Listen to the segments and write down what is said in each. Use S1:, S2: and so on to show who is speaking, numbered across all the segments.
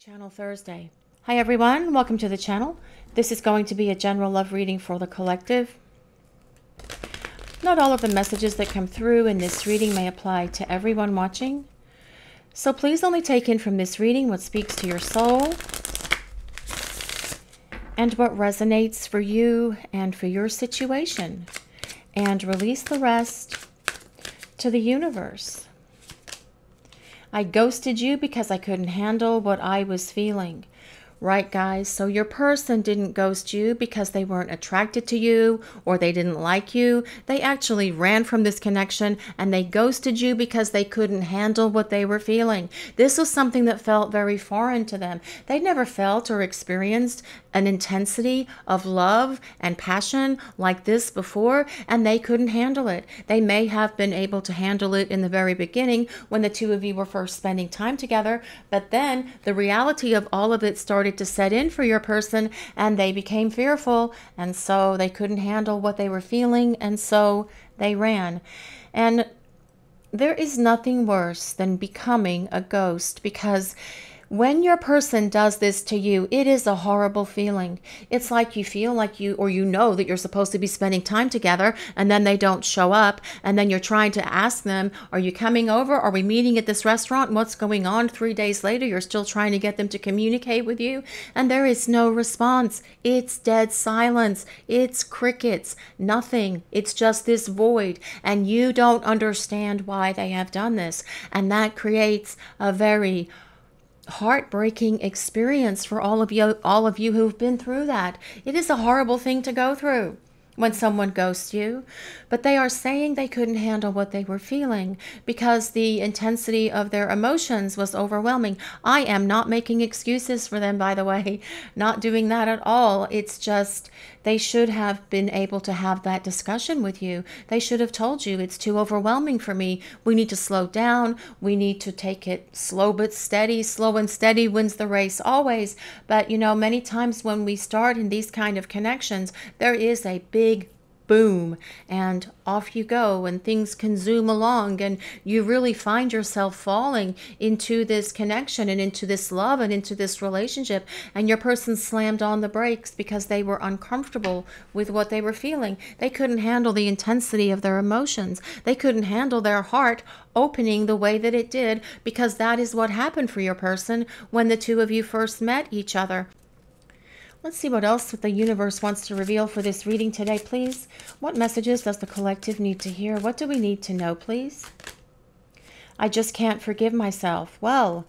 S1: Channel Thursday. Hi everyone, welcome to the channel. This is going to be a general love reading for the collective. Not all of the messages that come through in this reading may apply to everyone watching. So please only take in from this reading what speaks to your soul and what resonates for you and for your situation, and release the rest to the universe. I ghosted you because I couldn't handle what I was feeling. Right, guys? So your person didn't ghost you because they weren't attracted to you or they didn't like you. They actually ran from this connection and they ghosted you because they couldn't handle what they were feeling. This was something that felt very foreign to them. They'd never felt or experienced an intensity of love and passion like this before, and they couldn't handle it. They may have been able to handle it in the very beginning when the two of you were first spending time together, but then the reality of all of it started to set in for your person and they became fearful, and so they couldn't handle what they were feeling, and so they ran. And there is nothing worse than becoming a ghost, because when your person does this to you, it is a horrible feeling. It's like you feel like you know that you're supposed to be spending time together, and then they don't show up, and then you're trying to ask them, are you coming over? Are we meeting at this restaurant? What's going on? 3 days later, you're still trying to get them to communicate with you, and there is no response. It's dead silence. It's crickets. Nothing. It's just this void, and you don't understand why they have done this, and that creates a very heartbreaking experience for all of you who've been through that. It is a horrible thing to go through when someone ghosts you, but they are saying they couldn't handle what they were feeling because the intensity of their emotions was overwhelming. I am not making excuses for them, by the way, not doing that at all. It's just they should have been able to have that discussion with you. They should have told you, it's too overwhelming for me. We need to slow down. We need to take it slow but steady. Slow and steady wins the race always. But you know, many times when we start in these kind of connections, there is a big boom and off you go, and things can zoom along, and you really find yourself falling into this connection and into this love and into this relationship, and your person slammed on the brakes because they were uncomfortable with what they were feeling. They couldn't handle the intensity of their emotions. They couldn't handle their heart opening the way that it did, because that is what happened for your person when the two of you first met each other. Let's see what else the universe wants to reveal for this reading today, please. What messages does the collective need to hear? What do we need to know, please? I just can't forgive myself. Well,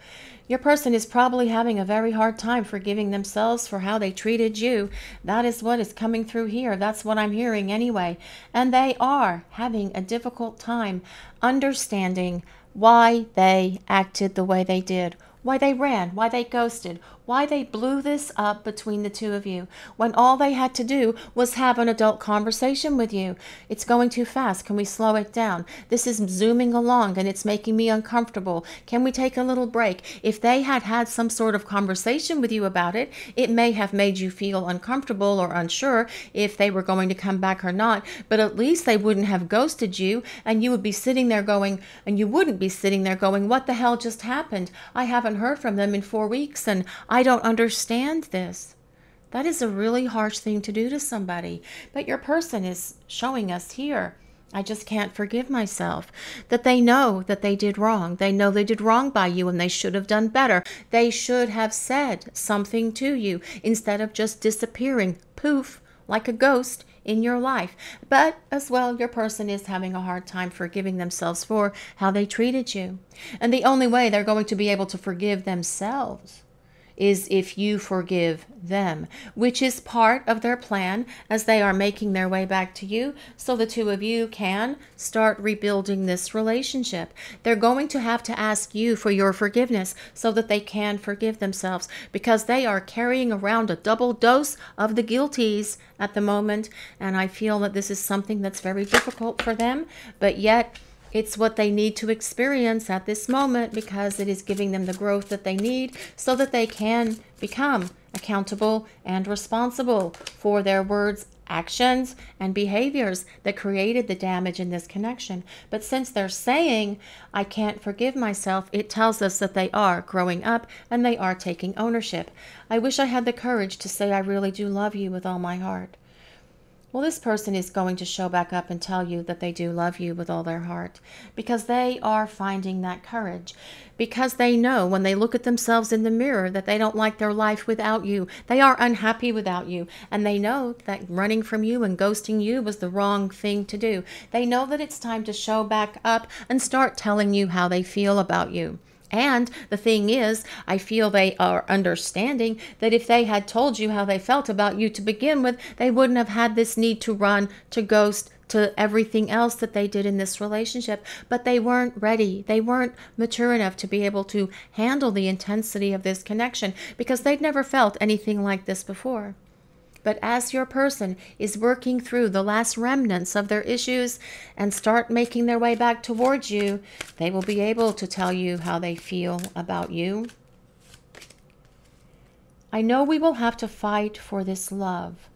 S1: your person is probably having a very hard time forgiving themselves for how they treated you. That is what is coming through here. That's what I'm hearing anyway. And they are having a difficult time understanding why they acted the way they did, why they ran, why they ghosted, why they blew this up between the two of you when all they had to do was have an adult conversation with you. It's going too fast. Can we slow it down? This is zooming along and it's making me uncomfortable. Can we take a little break? If they had had some sort of conversation with you about it, it may have made you feel uncomfortable or unsure if they were going to come back or not, but at least they wouldn't have ghosted you, and you would be sitting there going, and you wouldn't be sitting there going, what the hell just happened? I haven't heard from them in 4 weeks and I don't understand this. That is a really harsh thing to do to somebody. But your person is showing us here, I just can't forgive myself. That they know that they did wrong. They know they did wrong by you and they should have done better. They should have said something to you instead of just disappearing, poof, like a ghost in your life. But as well, your person is having a hard time forgiving themselves for how they treated you. And the only way they're going to be able to forgive themselves is if you forgive them, which is part of their plan as they are making their way back to you so the two of you can start rebuilding this relationship. They're going to have to ask you for your forgiveness so that they can forgive themselves, because they are carrying around a double dose of the guilties at the moment, and I feel that this is something that's very difficult for them, but yet it's what they need to experience at this moment, because it is giving them the growth that they need so that they can become accountable and responsible for their words, actions and behaviors that created the damage in this connection. But since they're saying, I can't forgive myself, it tells us that they are growing up and they are taking ownership. I wish I had the courage to say I really do love you with all my heart. Well, this person is going to show back up and tell you that they do love you with all their heart, because they are finding that courage, because they know when they look at themselves in the mirror that they don't like their life without you. They are unhappy without you, and they know that running from you and ghosting you was the wrong thing to do. They know that it's time to show back up and start telling you how they feel about you. And the thing is, I feel they are understanding that if they had told you how they felt about you to begin with, they wouldn't have had this need to run, to ghost, to everything else that they did in this relationship. But they weren't ready. They weren't mature enough to be able to handle the intensity of this connection, because they'd never felt anything like this before. But as your person is working through the last remnants of their issues and start making their way back towards you, they will be able to tell you how they feel about you. I know we will have to fight for this love,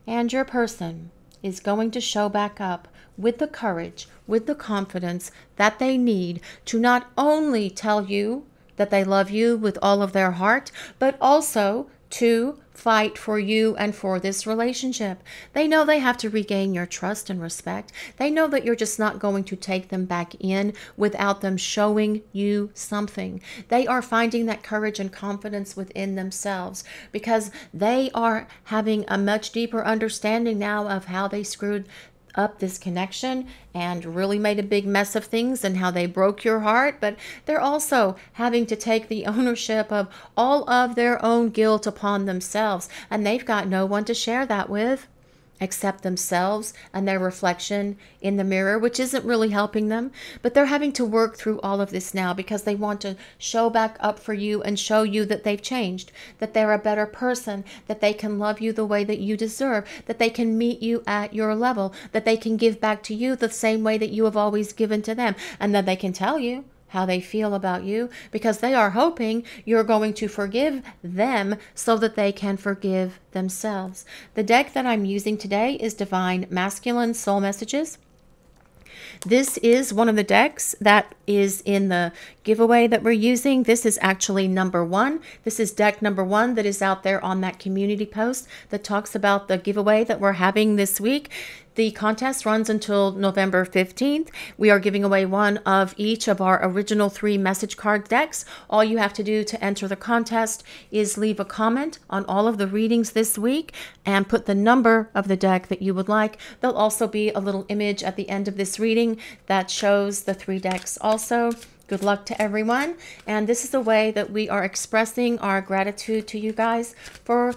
S1: and your person is going to show back up with the courage, with the confidence that they need to not only tell you that they love you with all of their heart, but also to fight for you and for this relationship. They know they have to regain your trust and respect. They know that you're just not going to take them back in without them showing you something. They are finding that courage and confidence within themselves, because they are having a much deeper understanding now of how they screwed up this connection and really made a big mess of things and how they broke your heart. But they're also having to take the ownership of all of their own guilt upon themselves, and they've got no one to share that with except themselves and their reflection in the mirror, which isn't really helping them. But they're having to work through all of this now because they want to show back up for you and show you that they've changed, that they're a better person, that they can love you the way that you deserve, that they can meet you at your level, that they can give back to you the same way that you have always given to them, and that they can tell you how they feel about you, because they are hoping you're going to forgive them so that they can forgive themselves. The deck that I'm using today is Divine Masculine Soul Messages. This is one of the decks that is in the giveaway that we're using. This is actually number 1. This is deck number 1 that is out there on that community post that talks about the giveaway that we're having this week. The contest runs until November 15th. We are giving away one of each of our original 3 message card decks. All you have to do to enter the contest is leave a comment on all of the readings this week and put the number of the deck that you would like. There'll also be a little image at the end of this reading that shows the 3 decks also. Good luck to everyone. And this is a way that we are expressing our gratitude to you guys for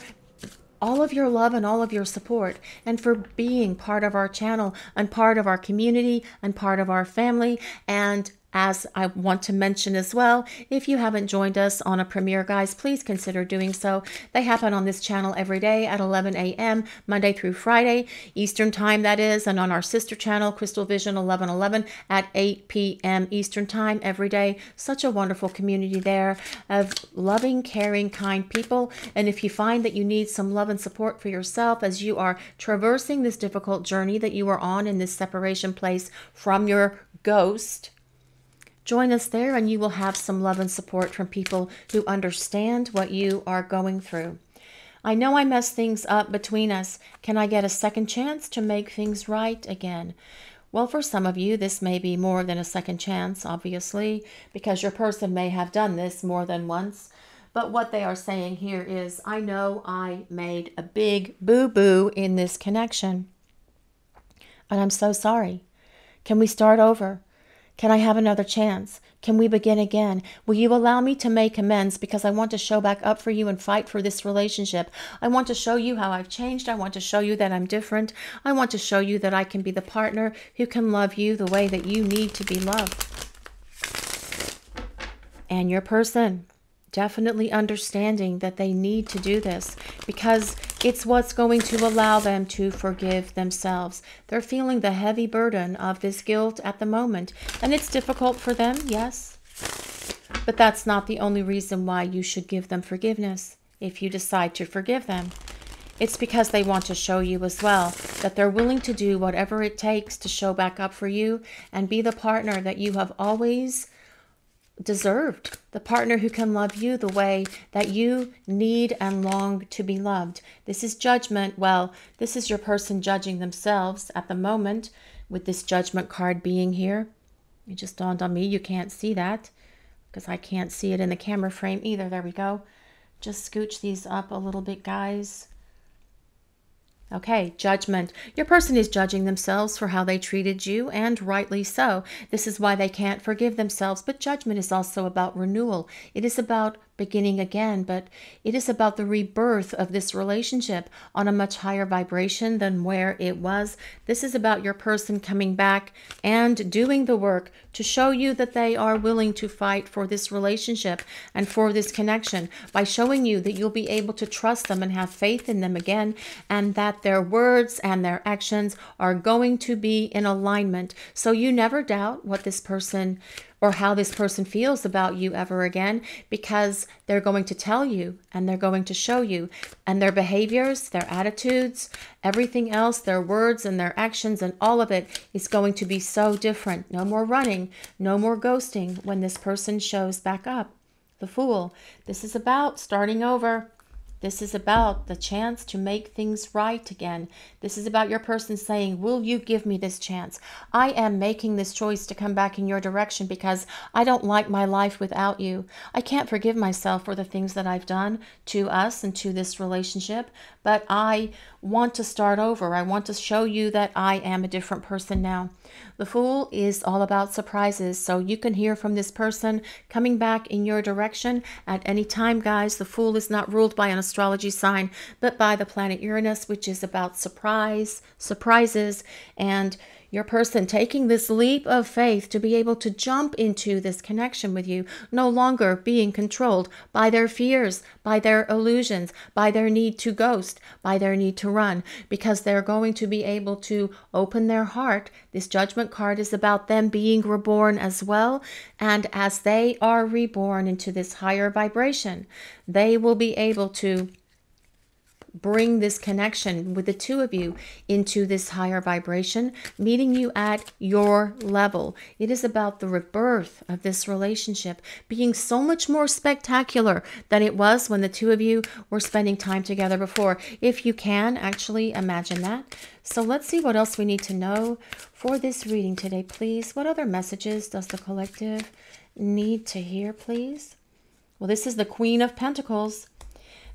S1: all of your love and all of your support, and for being part of our channel and part of our community and part of our family. And as I want to mention as well, if you haven't joined us on a premiere, guys, please consider doing so. They happen on this channel every day at 11 a.m., Monday through Friday, Eastern Time, that is, and on our sister channel, Crystal Vision 1111, at 8 p.m. Eastern Time every day. Such a wonderful community there of loving, caring, kind people. And if you find that you need some love and support for yourself as you are traversing this difficult journey that you are on in this separation place from your ghost, join us there, and you will have some love and support from people who understand what you are going through. I know I messed things up between us. Can I get a second chance to make things right again? Well, for some of you, this may be more than a second chance, obviously, because your person may have done this more than once. But what they are saying here is, I know I made a big boo-boo in this connection, and I'm so sorry. Can we start over? Can I have another chance? Can we begin again? Will you allow me to make amends, because I want to show back up for you and fight for this relationship. I want to show you how I've changed. I want to show you that I'm different. I want to show you that I can be the partner who can love you the way that you need to be loved. And your person definitely understanding that they need to do this, because it's what's going to allow them to forgive themselves. They're feeling the heavy burden of this guilt at the moment, and it's difficult for them, yes. But that's not the only reason why you should give them forgiveness if you decide to forgive them. it's because they want to show you as well that they're willing to do whatever it takes to show back up for you and be the partner that you have always deserved, the partner who can love you the way that you need and long to be loved. This is judgment. Well, this is your person judging themselves at the moment with this judgment card being here. It just dawned on me you can't see that because I can't see it in the camera frame either. There we go. Just scooch these up a little bit, guys. Okay, judgment. Your person is judging themselves for how they treated you, and rightly so. This is why they can't forgive themselves. But judgment is also about renewal. It is about beginning again, but it is about the rebirth of this relationship on a much higher vibration than where it was. This is about your person coming back and doing the work to show you that they are willing to fight for this relationship and for this connection, by showing you that you'll be able to trust them and have faith in them again, and that their words and their actions are going to be in alignment. So you never doubt what this person or how this person feels about you ever again, because they're going to tell you and they're going to show you, and their behaviors, their attitudes, everything else, their words and their actions, and all of it is going to be so different. No more running, no more ghosting when this person shows back up. The Fool. This is about starting over. This is about the chance to make things right again. This is about your person saying, will you give me this chance? I am making this choice to come back in your direction because I don't like my life without you. I can't forgive myself for the things that I've done to us and to this relationship, but I want to start over. I want to show you that I am a different person now. The Fool is all about surprises, so you can hear from this person coming back in your direction at any time, guys. The Fool is not ruled by an astrology sign, but by the planet Uranus, which is about surprises, and your person taking this leap of faith to be able to jump into this connection with you, no longer being controlled by their fears, by their illusions, by their need to ghost, by their need to run, because they're going to be able to open their heart. This judgment card is about them being reborn as well. And as they are reborn into this higher vibration, they will be able to bring this connection with the two of you into this higher vibration, meeting you at your level. It is about the rebirth of this relationship being so much more spectacular than it was when the two of you were spending time together before. If you can actually imagine that. So let's see what else we need to know for this reading today, please. What other messages does the collective need to hear, please? Well, this is the Queen of Pentacles.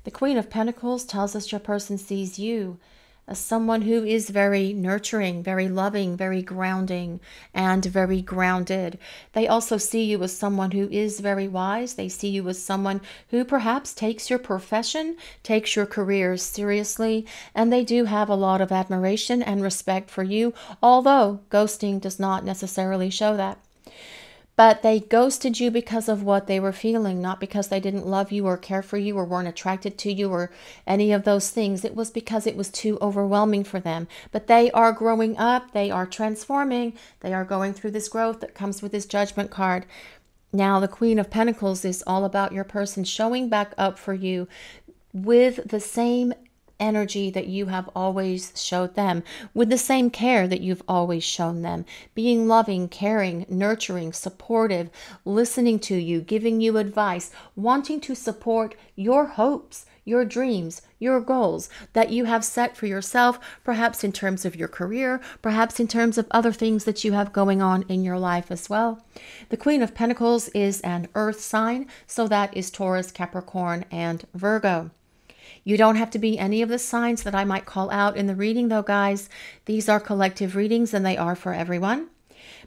S1: The Queen of Pentacles tells us your person sees you as someone who is very nurturing, very loving, very grounding, and very grounded. They also see you as someone who is very wise. They see you as someone who perhaps takes your profession, takes your career seriously, and they do have a lot of admiration and respect for you, although ghosting does not necessarily show that. But they ghosted you because of what they were feeling, not because they didn't love you or care for you or weren't attracted to you or any of those things. It was because it was too overwhelming for them. But they are growing up. They are transforming. They are going through this growth that comes with this judgment card. Now, the Queen of Pentacles is all about your person showing back up for you with the same energy that you have always showed them, with the same care that you've always shown them, being loving, caring, nurturing, supportive, listening to you, giving you advice, wanting to support your hopes, your dreams, your goals that you have set for yourself, perhaps in terms of your career, perhaps in terms of other things that you have going on in your life as well. The Queen of Pentacles is an earth sign, so that is Taurus, Capricorn, and Virgo. You don't have to be any of the signs that I might call out in the reading, though, guys. These are collective readings and they are for everyone.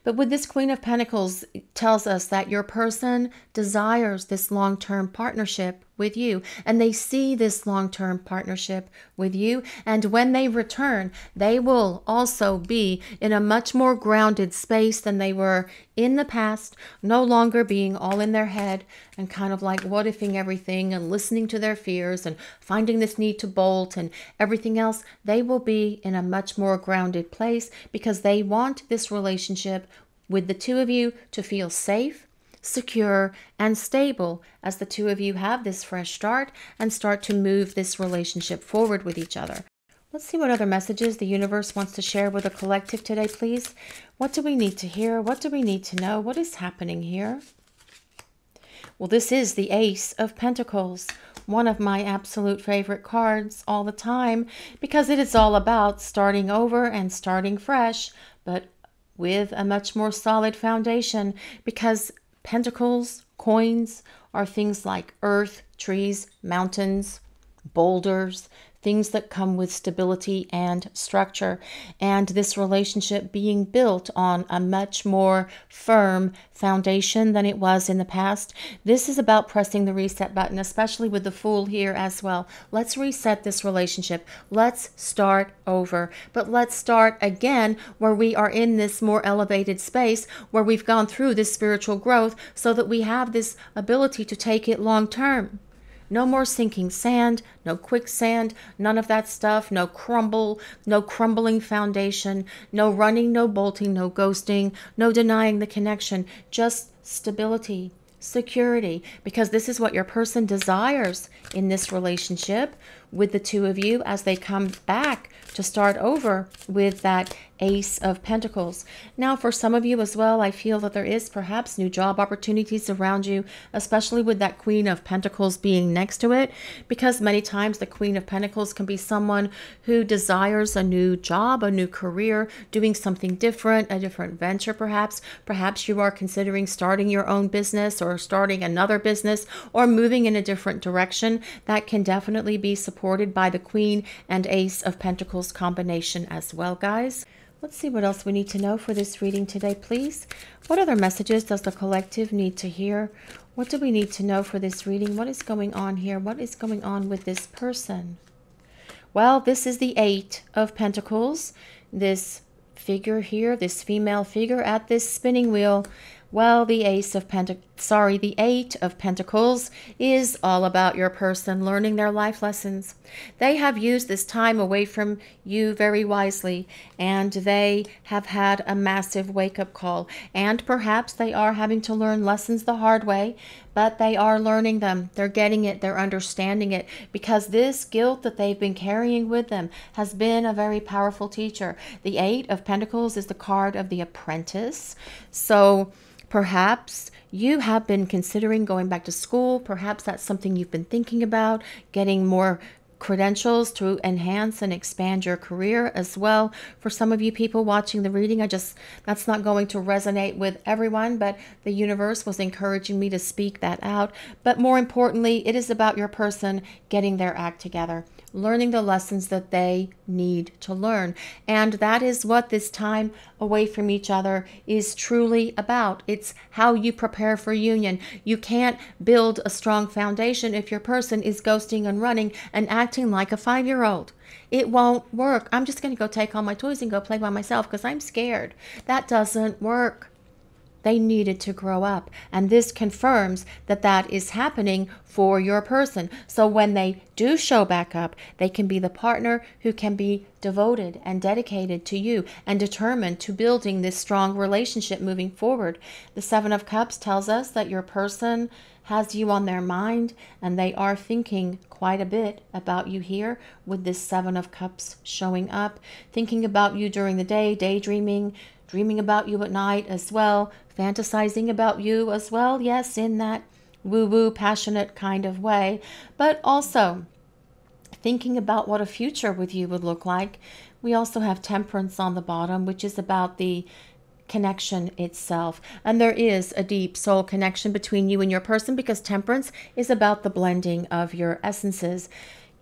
S1: But with this Queen of Pentacles, it tells us that your person desires this long-term partnership with you, and they see this long-term partnership with you, and when they return, they will also be in a much more grounded space than they were in the past, no longer being all in their head and kind of like what-ifing everything and listening to their fears and finding this need to bolt and everything else. They will be in a much more grounded place because they want this relationship with the two of you to feel safe, secure, and stable as the two of you have this fresh start and start to move this relationship forward with each other. Let's see what other messages the universe wants to share with the collective today, please. What do we need to hear? What do we need to know? What is happening here? Well, this is the Ace of Pentacles, one of my absolute favorite cards all the time, because it is all about starting over and starting fresh, but with a much more solid foundation, because pentacles, coins, are things like earth, trees, mountains, boulders, things that come with stability and structure, and this relationship being built on a much more firm foundation than it was in the past. This is about pressing the reset button, especially with the Fool here as well. Let's reset this relationship. Let's start over, but let's start again where we are in this more elevated space, where we've gone through this spiritual growth, so that we have this ability to take it long term. No more sinking sand, no quicksand, none of that stuff, no crumbling foundation, no running, no bolting, no ghosting, no denying the connection, just stability, security, because this is what your person desires in this relationship with the two of you as they come back to start over with that Ace of Pentacles. Now, for some of you as well, I feel that there is perhaps new job opportunities around you, especially with that Queen of Pentacles being next to it, because many times the Queen of Pentacles can be someone who desires a new job, a new career, doing something different, a different venture perhaps. Perhaps you are considering starting your own business or starting another business or moving in a different direction. That can definitely be supported by the Queen and Ace of Pentacles combination as well, guys. Let's see what else we need to know for this reading today, please. What other messages does the collective need to hear? What do we need to know for this reading? What is going on here? What is going on with this person? Well, this is the Eight of Pentacles. This figure here, this female figure at this spinning wheel. Well, the Eight of Pentacles is all about your person learning their life lessons. They have used this time away from you very wisely, and they have had a massive wake-up call. And perhaps they are having to learn lessons the hard way, but they are learning them. They're getting it. They're understanding it, because this guilt that they've been carrying with them has been a very powerful teacher. The Eight of Pentacles is the card of the apprentice. So perhaps you have been considering going back to school. Perhaps that's something you've been thinking about, getting more credentials to enhance and expand your career as well. For some of you people watching the reading, that's not going to resonate with everyone, but the universe was encouraging me to speak that out. But more importantly, it is about your person getting their act together, learning the lessons that they need to learn. And that is what this time away from each other is truly about. It's how you prepare for union. You can't build a strong foundation if your person is ghosting and running and acting like a 5-year-old. It won't work. I'm just going to go take all my toys and go play by myself because I'm scared. That doesn't work. They needed to grow up, and this confirms that that is happening for your person. So when they do show back up, they can be the partner who can be devoted and dedicated to you and determined to building this strong relationship moving forward. The Seven of Cups tells us that your person has you on their mind, and they are thinking quite a bit about you here with this Seven of Cups showing up, thinking about you during the day, daydreaming, dreaming about you at night as well, fantasizing about you as well, yes, in that woo-woo, passionate kind of way, but also thinking about what a future with you would look like. We also have Temperance on the bottom, which is about the connection itself. And there is a deep soul connection between you and your person, because Temperance is about the blending of your essences.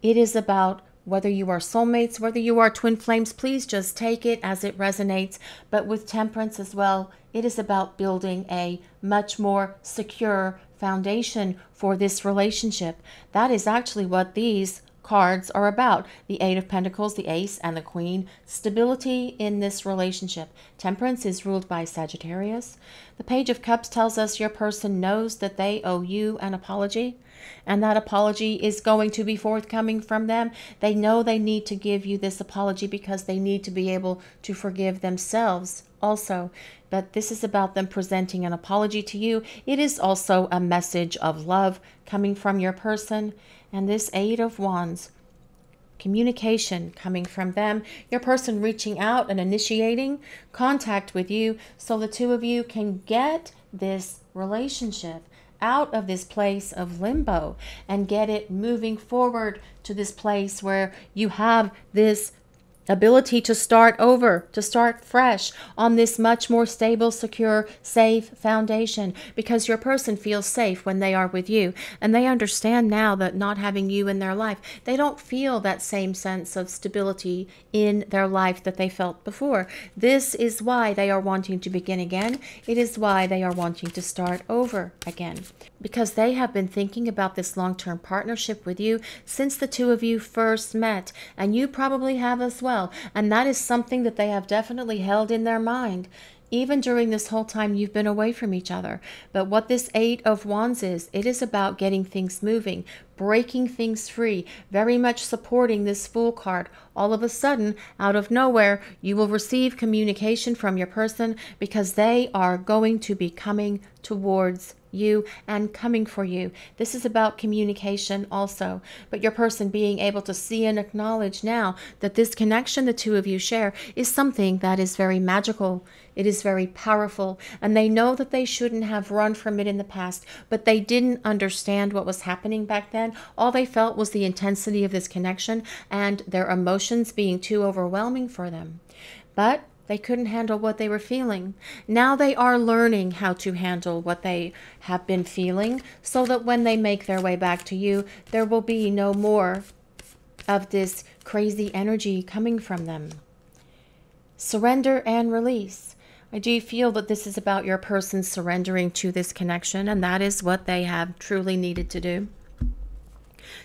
S1: It is about whether you are soulmates, whether you are twin flames. Please just take it as it resonates. But with Temperance as well, it is about building a much more secure foundation for this relationship. That is actually what these cards are about. The Eight of Pentacles, the Ace, and the Queen. Stability in this relationship. Temperance is ruled by Sagittarius. The Page of Cups tells us your person knows that they owe you an apology, and that apology is going to be forthcoming from them. They know they need to give you this apology because they need to be able to forgive themselves also. but this is about them presenting an apology to you. It is also a message of love coming from your person. And this Eight of Wands, communication coming from them, your person reaching out and initiating contact with you so the two of you can get this relationship out of this place of limbo and get it moving forward to this place where you have this ability to start over, to start fresh on this much more stable, secure, safe foundation, because your person feels safe when they are with you. And they understand now that not having you in their life, they don't feel that same sense of stability in their life that they felt before. This is why they are wanting to begin again. It is why they are wanting to start over again, because they have been thinking about this long-term partnership with you since the two of you first met, and you probably have as well. And that is something that they have definitely held in their mind, even during this whole time you've been away from each other. But what this Eight of Wands is, it is about getting things moving, breaking things free, very much supporting this Fool card. All of a sudden, out of nowhere, you will receive communication from your person because they are going to be coming towards you and coming for you. This is about communication also, but your person being able to see and acknowledge now that this connection the two of you share is something that is very magical. It is very powerful, and they know that they shouldn't have run from it in the past, but they didn't understand what was happening back then. All they felt was the intensity of this connection and their emotions being too overwhelming for them. But they couldn't handle what they were feeling. Now they are learning how to handle what they have been feeling so that when they make their way back to you, there will be no more of this crazy energy coming from them. Surrender and release. I do feel that this is about your person surrendering to this connection, and that is what they have truly needed to do.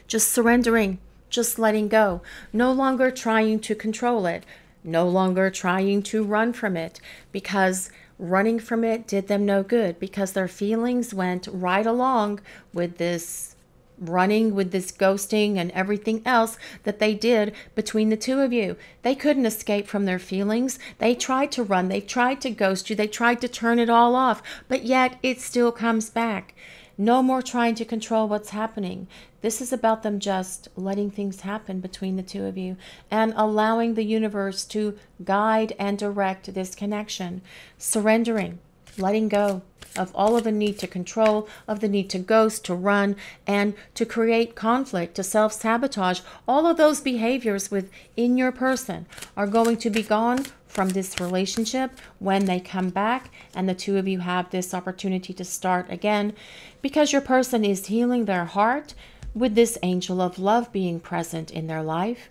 S1: Just surrendering, just letting go, no longer trying to control it, no longer trying to run from it, because running from it did them no good, because their feelings went right along with this running, with this ghosting and everything else that they did between the two of you. They couldn't escape from their feelings. They tried to run, they tried to ghost you, they tried to turn it all off, but yet it still comes back. No more trying to control what's happening. This is about them just letting things happen between the two of you and allowing the universe to guide and direct this connection. Surrendering, letting go of all of the need to control, of the need to ghost, to run, and to create conflict, to self-sabotage. All of those behaviors within your person are going to be gone from this relationship when they come back and the two of you have this opportunity to start again, because your person is healing their heart with this angel of love being present in their life.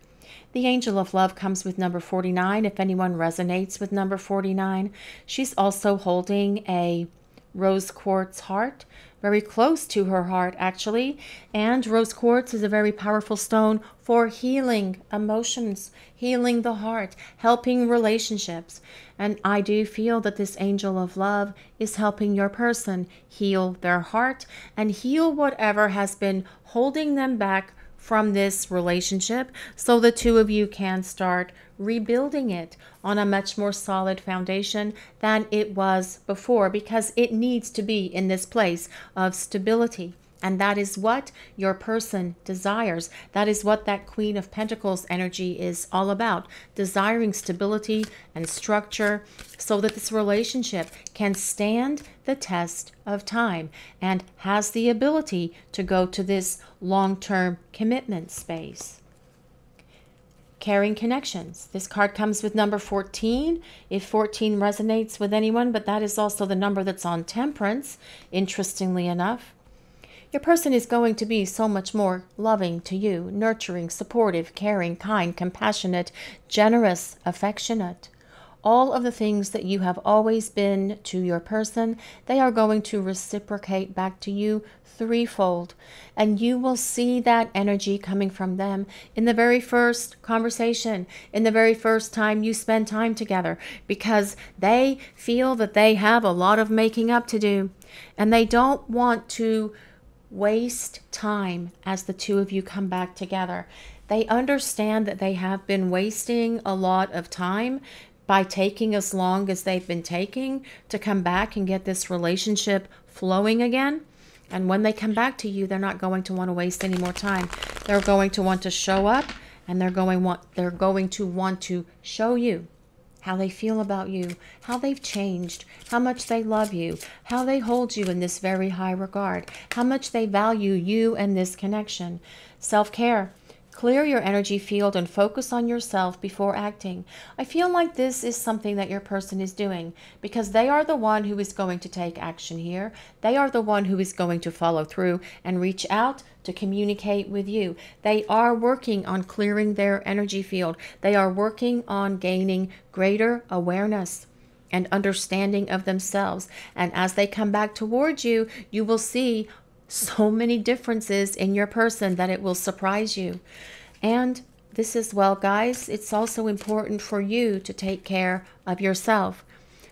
S1: The angel of love comes with number 49. If anyone resonates with number 49, she's also holding a rose quartz heart, very close to her heart actually. And rose quartz is a very powerful stone for healing emotions, healing the heart, helping relationships. And I do feel that this angel of love is helping your person heal their heart and heal whatever has been holding them back from this relationship, so the two of you can start rebuilding it on a much more solid foundation than it was before, because it needs to be in this place of stability. And that is what your person desires. That is what that Queen of Pentacles energy is all about. Desiring stability and structure so that this relationship can stand the test of time and has the ability to go to this long-term commitment space. Caring connections. This card comes with number 14. If 14 resonates with anyone, but that is also the number that's on Temperance, interestingly enough. Your person is going to be so much more loving to you, nurturing, supportive, caring, kind, compassionate, generous, affectionate. All of the things that you have always been to your person, they are going to reciprocate back to you threefold. And you will see that energy coming from them in the very first conversation, in the very first time you spend time together, because they feel that they have a lot of making up to do, and they don't want to waste time as the two of you come back together. They understand that they have been wasting a lot of time by taking as long as they've been taking to come back and get this relationship flowing again. And when they come back to you, they're not going to want to waste any more time. They're going to want to show up, and they're going to want to show you how they feel about you, how they've changed, how much they love you, how they hold you in this very high regard, how much they value you and this connection. Self-care. Clear your energy field and focus on yourself before acting. I feel like this is something that your person is doing because they are the one who is going to take action here. They are the one who is going to follow through and reach out to communicate with you. They are working on clearing their energy field. They are working on gaining greater awareness and understanding of themselves. And as they come back towards you, you will see so many differences in your person that it will surprise you. And this as well, guys, it's also important for you to take care of yourself.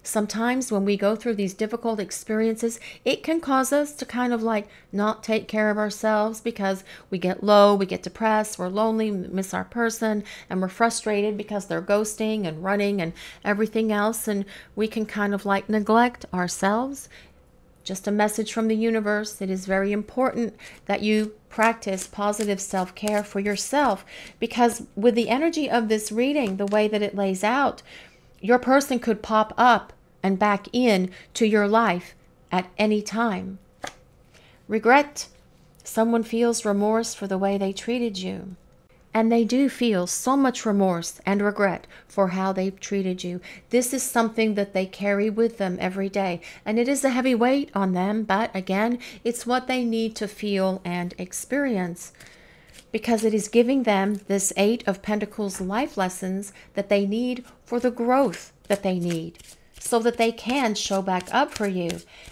S1: Sometimes when we go through these difficult experiences, it can cause us to kind of like not take care of ourselves because we get low, we get depressed, we're lonely, miss our person, and we're frustrated because they're ghosting and running and everything else. And we can kind of like neglect ourselves. Just a message from the universe. It is very important that you practice positive self-care for yourself, because with the energy of this reading, the way that it lays out, your person could pop up and back in to your life at any time. Regret. Someone feels remorse for the way they treated you. And they do feel so much remorse and regret for how they've treated you. This is something that they carry with them every day. And it is a heavy weight on them. But again, it's what they need to feel and experience. Because it is giving them this Eight of Pentacles life lessons that they need for the growth that they need, so that they can show back up for you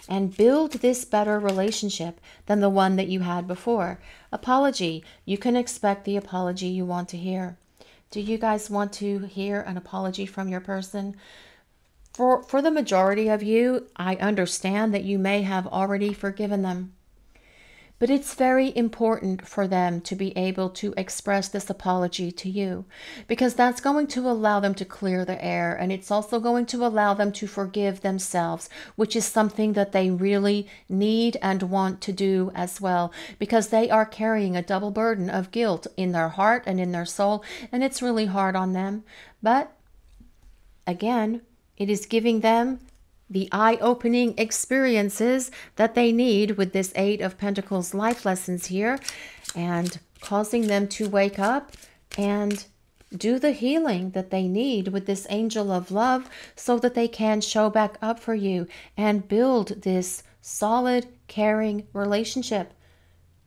S1: and build this better relationship than the one that you had before. Apology. You can expect the apology you want to hear. Do you guys want to hear an apology from your person? For the majority of you, I understand that you may have already forgiven them. But it's very important for them to be able to express this apology to you, because that's going to allow them to clear the air, and it's also going to allow them to forgive themselves, which is something that they really need and want to do as well, because they are carrying a double burden of guilt in their heart and in their soul, and it's really hard on them. But again, it is giving them the eye-opening experiences that they need with this Eight of Pentacles life lessons here, and causing them to wake up and do the healing that they need with this Angel of Love, so that they can show back up for you and build this solid, caring relationship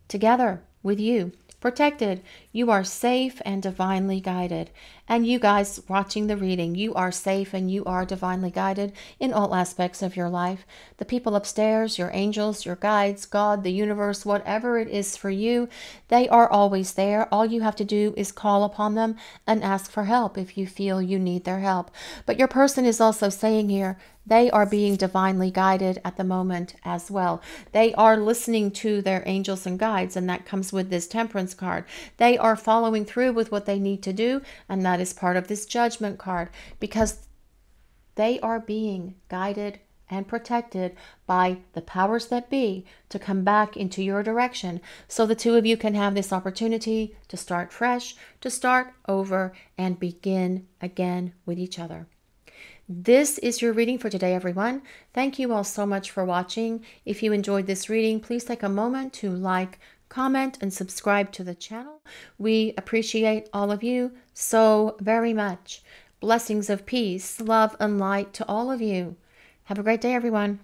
S1: together with you. Protected. You are safe and divinely guided. And you guys watching the reading, you are safe and you are divinely guided in all aspects of your life. The people upstairs, your angels, your guides, God, the universe, whatever it is for you, they are always there. All you have to do is call upon them and ask for help if you feel you need their help. But your person is also saying here, they are being divinely guided at the moment as well. They are listening to their angels and guides, and that comes with this Temperance card. They are following through with what they need to do, and that is part of this Judgment card, because they are being guided and protected by the powers that be to come back into your direction, so the two of you can have this opportunity to start fresh, to start over, and begin again with each other. This is your reading for today, everyone. Thank you all so much for watching. If you enjoyed this reading, please take a moment to like, comment, and subscribe to the channel. We appreciate all of you so very much. Blessings of peace, love, and light to all of you. Have a great day, everyone.